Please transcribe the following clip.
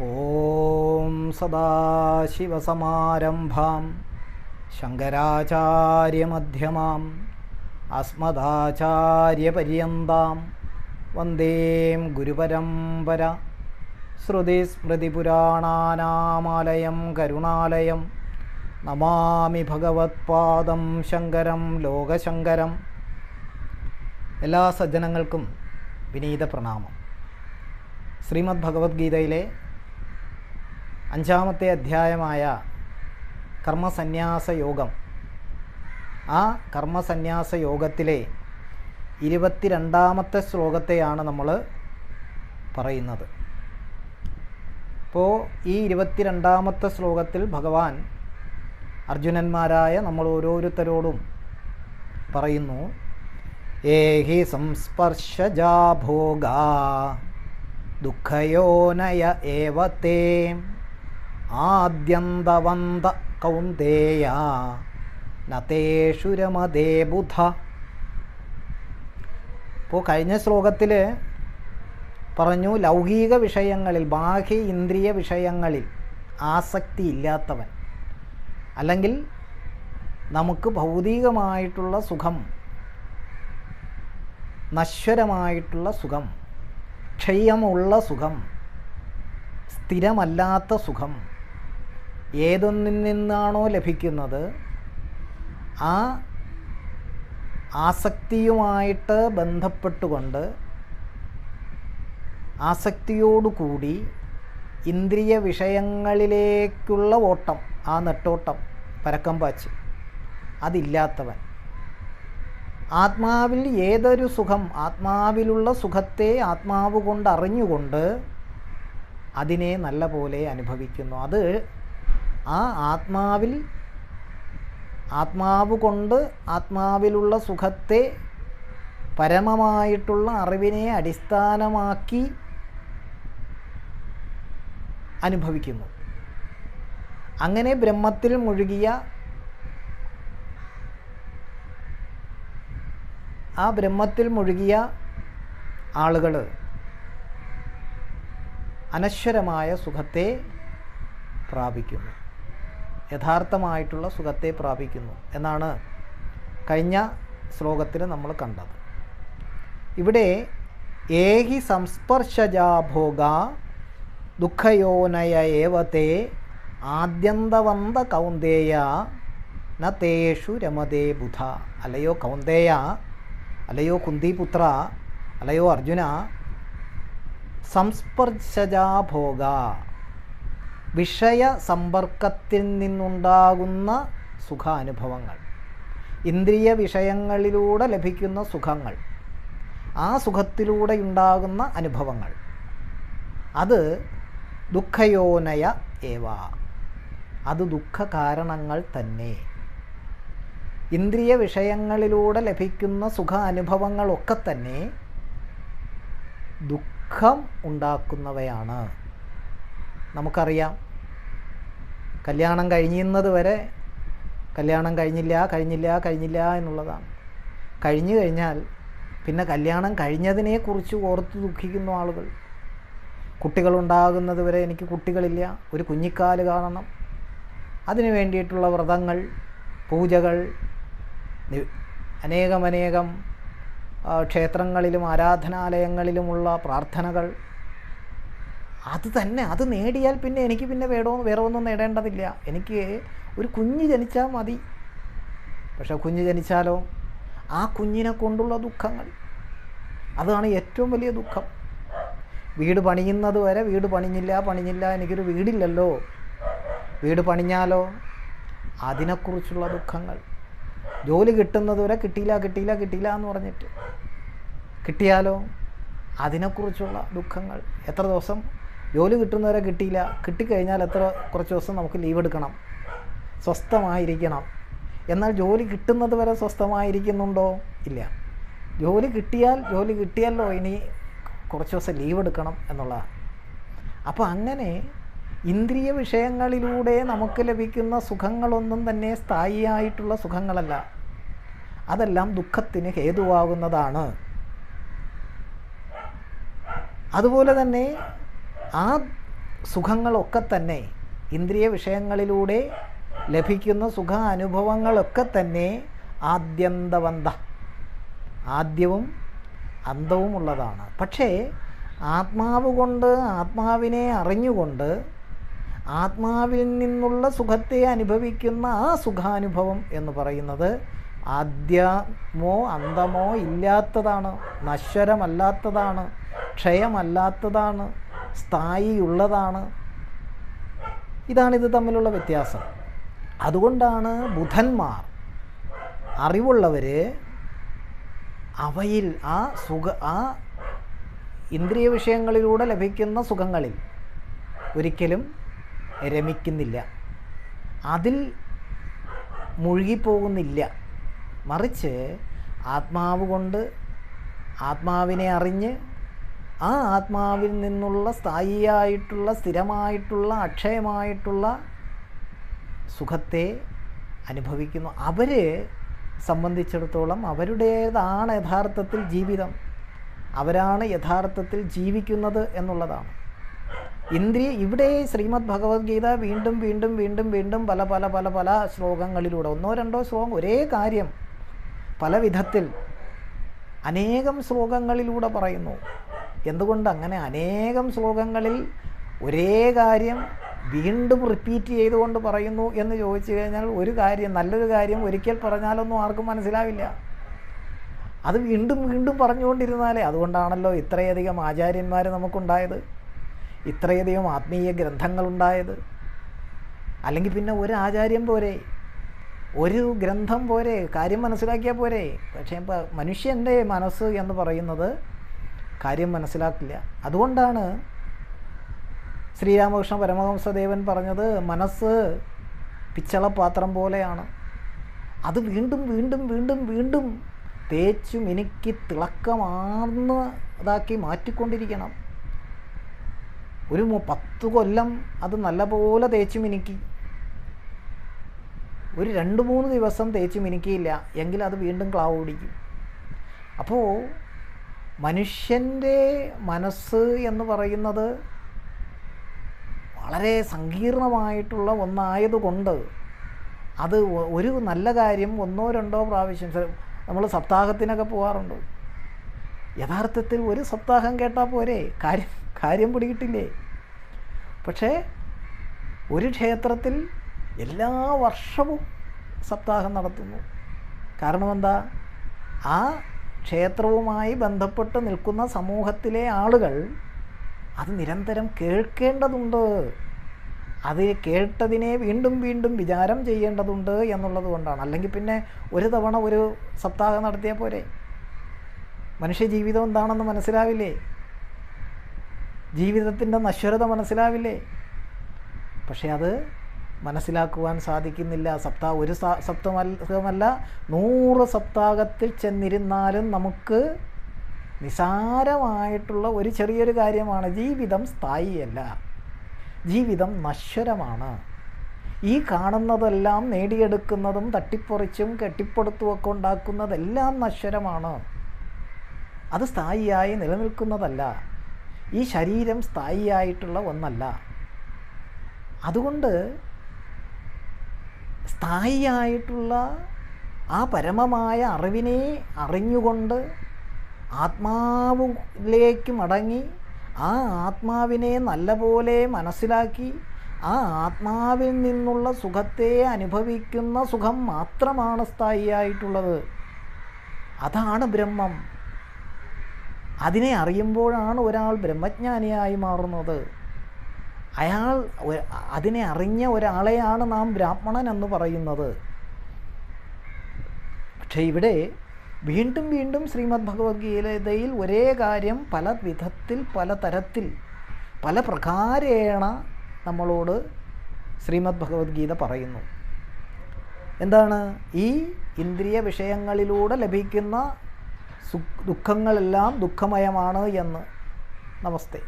ഓം സദാശിവസമാരംഭാം ശങ്കരാചാര്യമധ്യമാം അസ്മദാചാര്യപര്യന്താം വന്ദേ ഗുരുപരമ്പര. ശ്രുതിസ്മൃതിപുരാണാനാമാലയം കരുണാലയം നമാമി ഭഗവത്പാദം ശങ്കരം ലോകശങ്കരം. എല്ലാ സജ്ജനങ്ങൾക്കും വിനീത പ്രണാമം. ശ്രീമദ് ഭഗവത്ഗീതയിലെ 5-ാമത്തെ അധ്യായമായ കർമ്മസന്യാസ യോഗം, ആ കർമ്മസന്യാസ യോഗത്തിലെ 22-ാമത്തെ ശ്ലോകത്തെയാണ് നമ്മൾ പറയുന്നത്. അപ്പോൾ ഈ 22-ാമത്തെ ശ്ലോകത്തിൽ ഭഗവാൻ അർജുനന്മാരായ നമ്മൾ ഓരോരുത്തരോടും പറയുന്നു, ഏഹി സംസ്പർശജാ ഭോഗാ ദുഃഖയോനയ ഏവതേ ആദ്യന്തവന്ത കൗന്ദേയ നതേഷു രമതേ ബുധ. ഇപ്പോൾ കഴിഞ്ഞ ശ്ലോകത്തിൽ പറഞ്ഞു, ലൗകിക വിഷയങ്ങളിൽ, ബാഹ്യ ഇന്ദ്രിയ വിഷയങ്ങളിൽ ആസക്തി ഇല്ലാത്തവൻ, അല്ലെങ്കിൽ നമുക്ക് ഭൗതികമായിട്ടുള്ള സുഖം, നശ്വരമായിട്ടുള്ള സുഖം, ക്ഷയമുള്ള സുഖം, സ്ഥിരമല്ലാത്ത സുഖം, ഏതൊന്നിൽ നിന്നാണോ ലഭിക്കുന്നത് ആ ആസക്തിയുമായിട്ട് ബന്ധപ്പെട്ടുകൊണ്ട്, ആസക്തിയോടുകൂടി ഇന്ദ്രിയ വിഷയങ്ങളിലേക്കുള്ള ഓട്ടം, ആ നെട്ടോട്ടം, പരക്കം പാച്ച് അതില്ലാത്തവൻ, ആത്മാവിൽ ഏതൊരു സുഖം, ആത്മാവിലുള്ള സുഖത്തെ ആത്മാവ് കൊണ്ട് അറിഞ്ഞുകൊണ്ട് അതിനെ നല്ല പോലെ അനുഭവിക്കുന്നു. അത് ആ ആത്മാവ് കൊണ്ട് ആത്മാവിലുള്ള സുഖത്തെ പരമമായിട്ടുള്ള അറിവിനെ അടിസ്ഥാനമാക്കി അനുഭവിക്കുന്നു. അങ്ങനെ ബ്രഹ്മത്തിൽ മുഴുകിയ, ആ ബ്രഹ്മത്തിൽ മുഴുകിയ ആളുകൾ അനശ്വരമായ സുഖത്തെ പ്രാപിക്കുന്നു, യഥാർത്ഥമായിട്ടുള്ള സുഖത്തെ പ്രാപിക്കുന്നു എന്നാണ് കഴിഞ്ഞ ശ്ലോകത്തിൽ നമ്മൾ കണ്ടത്. ഇവിടെ ഏഹി സംസ്പർശജാ ഭോഗ ദുഃഖയോനയ ഏവതേ ആദ്യന്തവന്ത കൗന്ദേയ നതേഷു രമതേ ബുധ. അല്ലയോ കൗന്ദേയ, അല്ലയോ കുന്തിപുത്ര, അല്ലയോ അർജുന, സംസ്പർശജാ ഭോഗ, വിഷയ സമ്പർക്കത്തിൽ നിന്നുണ്ടാകുന്ന സുഖാനുഭവങ്ങൾ, ഇന്ദ്രിയ വിഷയങ്ങളിലൂടെ ലഭിക്കുന്ന സുഖങ്ങൾ, ആ സുഖത്തിലൂടെ ഉണ്ടാകുന്ന അനുഭവങ്ങൾ, അത് ദുഃഖയോനയ ഏവ, അത് ദുഃഖകാരണങ്ങൾ തന്നെ. ഇന്ദ്രിയ വിഷയങ്ങളിലൂടെ ലഭിക്കുന്ന സുഖ അനുഭവങ്ങളൊക്കെ തന്നെ ദുഃഖം ഉണ്ടാക്കുന്നവയാണ്. നമുക്കറിയാം, കല്യാണം കഴിയുന്നത് വരെ കല്യാണം കഴിഞ്ഞില്ല എന്നുള്ളതാണ്. കഴിഞ്ഞു കഴിഞ്ഞാൽ പിന്നെ കല്യാണം കഴിഞ്ഞതിനെക്കുറിച്ച് ഓർത്ത് ദുഃഖിക്കുന്ന ആളുകൾ. കുട്ടികളുണ്ടാകുന്നത് വരെ എനിക്ക് കുട്ടികളില്ല, ഒരു കുഞ്ഞിക്കാല് കാണണം, അതിനു വേണ്ടിയിട്ടുള്ള വ്രതങ്ങൾ, പൂജകൾ, അനേകം ക്ഷേത്രങ്ങളിലും ആരാധനാലയങ്ങളിലുമുള്ള പ്രാർത്ഥനകൾ, അത് നേടിയാൽ പിന്നെ എനിക്ക് പിന്നെ വേറെ ഒന്നും നേടേണ്ടതില്ല, എനിക്ക് ഒരു കുഞ്ഞ് ജനിച്ചാൽ മതി. പക്ഷെ കുഞ്ഞ് ജനിച്ചാലോ ആ കുഞ്ഞിനെ കൊണ്ടുള്ള ദുഃഖങ്ങൾ, അതാണ് ഏറ്റവും വലിയ ദുഃഖം. വീട് പണിയുന്നത് വരെ വീട് പണിഞ്ഞില്ല, എനിക്കൊരു വീടില്ലല്ലോ. വീട് പണിഞ്ഞാലോ അതിനെക്കുറിച്ചുള്ള ദുഃഖങ്ങൾ. ജോലി കിട്ടുന്നത് വരെ കിട്ടിയില്ല എന്ന് പറഞ്ഞിട്ട്, കിട്ടിയാലോ അതിനെക്കുറിച്ചുള്ള ദുഃഖങ്ങൾ. എത്ര ദിവസം ജോലി കിട്ടുന്നവരെ കിട്ടിയില്ല, കിട്ടിക്കഴിഞ്ഞാൽ കുറച്ച് ദിവസം നമുക്ക് ലീവ് എടുക്കണം, സ്വസ്ഥമായിരിക്കണം. എന്നാൽ ജോലി കിട്ടുന്നത് വരെ സ്വസ്ഥമായിരിക്കുന്നുണ്ടോ? ഇല്ല. ജോലി കിട്ടിയല്ലോ, ഇനി കുറച്ച് ദിവസം ലീവ് എടുക്കണം എന്നുള്ളതാണ്. അപ്പോൾ അങ്ങനെ ഇന്ദ്രിയ വിഷയങ്ങളിലൂടെ നമുക്ക് ലഭിക്കുന്ന സുഖങ്ങളൊന്നും തന്നെ സ്ഥായിയായിട്ടുള്ള സുഖങ്ങളല്ല. അതെല്ലാം ദുഃഖത്തിന് ഹേതുവാകുന്നതാണ്. അതുപോലെ തന്നെ ആ സുഖങ്ങളൊക്കെ തന്നെ, ഇന്ദ്രിയ വിഷയങ്ങളിലൂടെ ലഭിക്കുന്ന സുഖ അനുഭവങ്ങളൊക്കെ തന്നെ ആദ്യന്തവന്ത, ആദ്യവും അന്തവുമുള്ളതാണ്. പക്ഷേ ആത്മാവ് കൊണ്ട്, ആത്മാവിനെ അറിഞ്ഞുകൊണ്ട് ആത്മാവിൽ നിന്നുള്ള സുഖത്തെ അനുഭവിക്കുന്ന ആ സുഖാനുഭവം എന്ന് പറയുന്നത് ആദ്യമോ അന്തമോ ഇല്ലാത്തതാണ്, നശ്വരമല്ലാത്തതാണ്, ക്ഷയമല്ലാത്തതാണ്, സ്ഥായിയുള്ളതാണ്. ഇതാണിത് തമ്മിലുള്ള വ്യത്യാസം. അതുകൊണ്ടാണ് ബുധന്മാർ, അറിവുള്ളവർ, അവയിൽ ആ ഇന്ദ്രിയ വിഷയങ്ങളിലൂടെ ലഭിക്കുന്ന സുഖങ്ങളിൽ ഒരിക്കലും രമിക്കുന്നില്ല, അതിൽ മുഴുകിപ്പോകുന്നില്ല. മറിച്ച് ആത്മാവ് കൊണ്ട്, ആത്മാവിനെ അറിഞ്ഞ് ആ ആത്മാവിൽ നിന്നുള്ള സ്ഥായിയായിട്ടുള്ള, സ്ഥിരമായിട്ടുള്ള, അക്ഷയമായിട്ടുള്ള സുഖത്തെ അനുഭവിക്കുന്നു. അവരെ സംബന്ധിച്ചിടത്തോളം അവരുടേതാണ് യഥാർത്ഥത്തിൽ ജീവിതം, അവരാണ് യഥാർത്ഥത്തിൽ ജീവിക്കുന്നത് എന്നുള്ളതാണ്. ഇവിടെ ശ്രീമദ് ഭഗവത്ഗീത വീണ്ടും വീണ്ടും വീണ്ടും വീണ്ടും പല പല പല പല ശ്ലോകങ്ങളിലൂടെ, ഒന്നോ രണ്ടോ ശ്ലോകം ഒരേ കാര്യം പല വിധത്തിൽ അനേകം ശ്ലോകങ്ങളിലൂടെ പറയുന്നു. എന്തുകൊണ്ട് അങ്ങനെ അനേകം ശ്ലോകങ്ങളിൽ ഒരേ കാര്യം വീണ്ടും റിപ്പീറ്റ് ചെയ്തുകൊണ്ട് പറയുന്നു എന്ന് ചോദിച്ചു കഴിഞ്ഞാൽ, ഒരു കാര്യം, നല്ലൊരു കാര്യം ഒരിക്കൽ പറഞ്ഞാലൊന്നും ആർക്കും മനസ്സിലാവില്ല. അത് വീണ്ടും വീണ്ടും പറഞ്ഞുകൊണ്ടിരുന്നാലേ. അതുകൊണ്ടാണല്ലോ ഇത്രയധികം ആചാര്യന്മാർ നമുക്കുണ്ടായത്, ഇത്രയധികം ആത്മീയ ഗ്രന്ഥങ്ങളുണ്ടായത്. അല്ലെങ്കിൽ പിന്നെ ഒരു ആചാര്യം പോരെ, ഒരു ഗ്രന്ഥം പോരെ, കാര്യം മനസ്സിലാക്കിയാൽ പോരെ. പക്ഷേ മനുഷ്യൻ്റെ മനസ്സ് എന്ന് പറയുന്നത് കാര്യം മനസ്സിലാക്കില്ല. അതുകൊണ്ടാണ് ശ്രീരാമകൃഷ്ണ പരമഹംസദേവൻ പറഞ്ഞത്, മനസ്സ് പിച്ചളപാത്രം പോലെയാണ്, അത് വീണ്ടും വീണ്ടും വീണ്ടും വീണ്ടും തേച്ചു മിനുക്കി തിളക്കമാർന്നതാക്കി മാറ്റിക്കൊണ്ടിരിക്കണം. ഒരു 10 കൊല്ലം അത് നല്ലപോലെ തേച്ചു മിനുക്കി, ഒരു 2-3 ദിവസം തേച്ച് മിനുക്കിയില്ല എങ്കിൽ അത് വീണ്ടും ക്ലാവ് പിടിക്കും. അപ്പോൾ മനുഷ്യൻ്റെ മനസ്സ് എന്ന് പറയുന്നത് വളരെ സങ്കീർണമായിട്ടുള്ള ഒന്നായതുകൊണ്ട് അത് ഒരു നല്ല കാര്യം 1-2 പ്രാവശ്യം, നമ്മൾ സപ്താഹത്തിനൊക്കെ പോകാറുണ്ട്. യഥാർത്ഥത്തിൽ ഒരു സപ്താഹം കേട്ടാൽ പോരെ, കാര്യം പിടികിട്ടില്ലേ? പക്ഷേ ഒരു ക്ഷേത്രത്തിൽ എല്ലാ വർഷവും സപ്താഹം നടത്തുന്നു. കാരണം എന്താ? ആ ക്ഷേത്രവുമായി ബന്ധപ്പെട്ട് നിൽക്കുന്ന സമൂഹത്തിലെ ആളുകൾ അത് നിരന്തരം കേൾക്കേണ്ടതുണ്ട്, അത് കേട്ടതിനെ വീണ്ടും വീണ്ടും വിചാരം ചെയ്യേണ്ടതുണ്ട് എന്നുള്ളത് കൊണ്ടാണ്. അല്ലെങ്കിൽ പിന്നെ ഒരു തവണ ഒരു സപ്താഹം നടത്തിയാൽ പോരെ? മനുഷ്യജീവിതം എന്താണെന്ന് മനസ്സിലാവില്ലേ? ജീവിതത്തിൻ്റെ നശ്വരത മനസ്സിലാവില്ലേ? പക്ഷേ അത് മനസ്സിലാക്കുവാൻ സാധിക്കുന്നില്ല. ഒരു സപ്താഹമല്ല 100 സപ്താഹത്തിൽ ചെന്നിരുന്നാലും നമുക്ക് നിസാരമായിട്ടുള്ള ഒരു ചെറിയൊരു കാര്യമാണ്. ജീവിതം സ്ഥായിയല്ല, ജീവിതം നശ്വരമാണ്. ഈ കാണുന്നതെല്ലാം നേടിയെടുക്കുന്നതും തട്ടിപ്പറിച്ചും കെട്ടിപ്പടുത്തുമൊക്കെ ഉണ്ടാക്കുന്നതെല്ലാം നശ്വരമാണ്. അത് സ്ഥായിയായി നിലനിൽക്കുന്നതല്ല. ഈ ശരീരം സ്ഥായിയായിട്ടുള്ള ഒന്നല്ല. അതുകൊണ്ട് സ്ഥായിയായിട്ടുള്ള ആ പരമമായ അറിവിനെ അറിഞ്ഞുകൊണ്ട് ആത്മാവിലേക്ക് മടങ്ങി ആ ആത്മാവിനെ നല്ലപോലെ മനസ്സിലാക്കി ആ ആത്മാവിൽ നിന്നുള്ള സുഖത്തെ അനുഭവിക്കുന്ന സുഖം മാത്രമാണ് സ്ഥായിയായിട്ടുള്ളത്. അതാണ് ബ്രഹ്മം. അതിനെ അറിയുമ്പോഴാണ് ഒരാൾ ബ്രഹ്മജ്ഞാനിയായി മാറുന്നത്. അതിനെ അറിഞ്ഞ ഒരാളെയാണ് നാം ബ്രാഹ്മണൻ എന്ന് പറയുന്നത്. പക്ഷേ ഇവിടെ വീണ്ടും വീണ്ടും ശ്രീമദ് ഭഗവത്ഗീതയിൽ ഒരേ കാര്യം പല വിധത്തിൽ, പല തരത്തിൽ, പല പ്രകാരേണ നമ്മളോട് ശ്രീമദ് ഭഗവത്ഗീത പറയുന്നു. എന്താണ്? ഈ ഇന്ദ്രിയ വിഷയങ്ങളിലൂടെ ലഭിക്കുന്ന ദുഃഖങ്ങളെല്ലാം ദുഃഖമയമാണ് എന്ന്. നമസ്തേ.